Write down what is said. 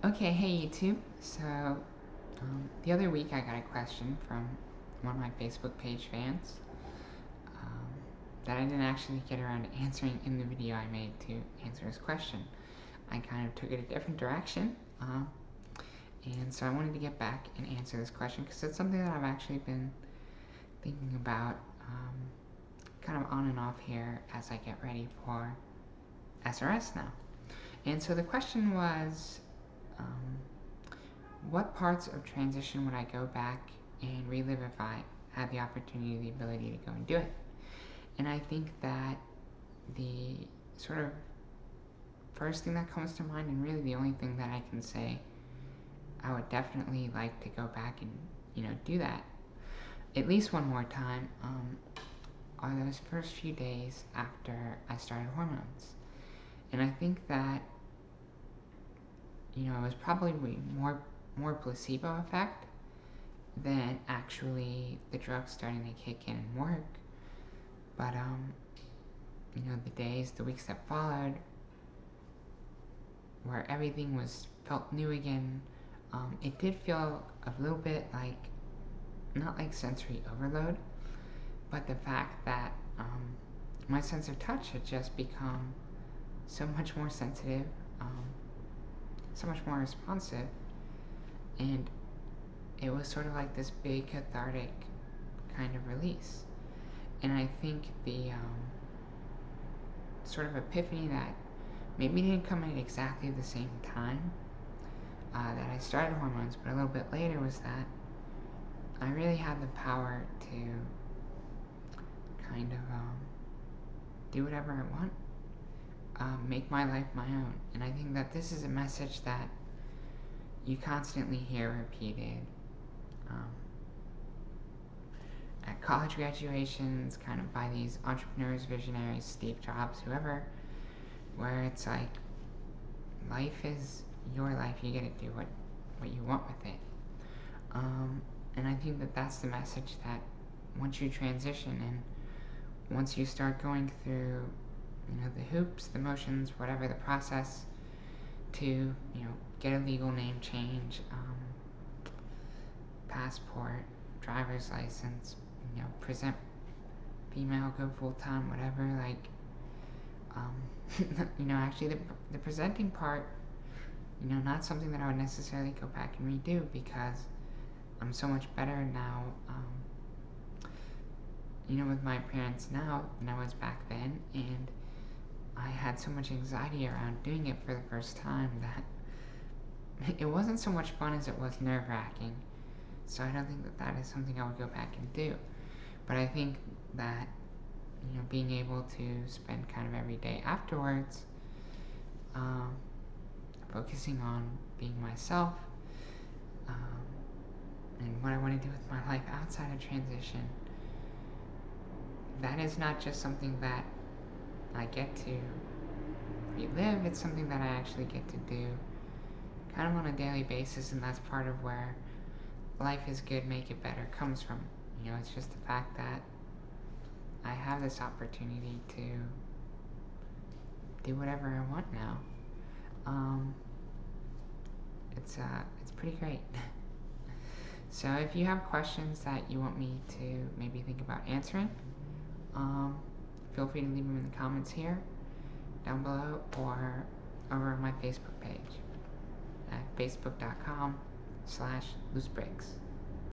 Okay, hey YouTube. So, the other week I got a question from one of my Facebook page fans um, that I didn't actually get around to answering in the video I made to answer his question. I kind of took it a different direction, and so I wanted to get back and answer this question because it's something that I've actually been thinking about kind of on and off here as I get ready for SRS now. And so the question was, what parts of transition would I go back and relive if I had the opportunity, the ability to go and do it? And I think that the sort of first thing that comes to mind, and really the only thing that I can say I would definitely like to go back and, do that at least one more time, are those first few days after I started hormones. And I think that, it was probably more placebo effect than actually the drugs starting to kick in and work. But, the days, the weeks that followed, where everything felt new again, it did feel a little bit like, not like sensory overload, but the fact that my sense of touch had just become so much more sensitive, so much more responsive, and it was sort of like this big cathartic kind of release. And I think the sort of epiphany that maybe didn't come at exactly the same time that I started hormones, but a little bit later, was that I really had the power to kind of do whatever I want, make my life my own. And I think that this is a message that you constantly hear repeated at college graduations, kind of by these entrepreneurs, visionaries, Steve Jobs, whoever, where it's like, life is your life, you get to do what you want with it. And I think that that's the message that once you transition and once you start going through, the hoops, the motions, whatever the process to, get a legal name change, passport, driver's license, present female, go full-time, whatever, like, actually the presenting part, not something that I would necessarily go back and redo, because I'm so much better now, with my appearance now than I was back then, and I had so much anxiety around doing it for the first time that it wasn't so much fun as it was nerve-wracking. So I don't think that that is something I would go back and do. But I think that, being able to spend kind of every day afterwards focusing on being myself, and what I want to do with my life outside of transition, that is not just something that I get to relive, it's something that I actually get to do kind of on a daily basis, and that's part of where life is good, make it better comes from. It's just the fact that I have this opportunity to do whatever I want now. It's pretty great. So if you have questions that you want me to maybe think about answering, feel free to leave them in the comments here, down below, or over on my Facebook page at facebook.com/loosebricks.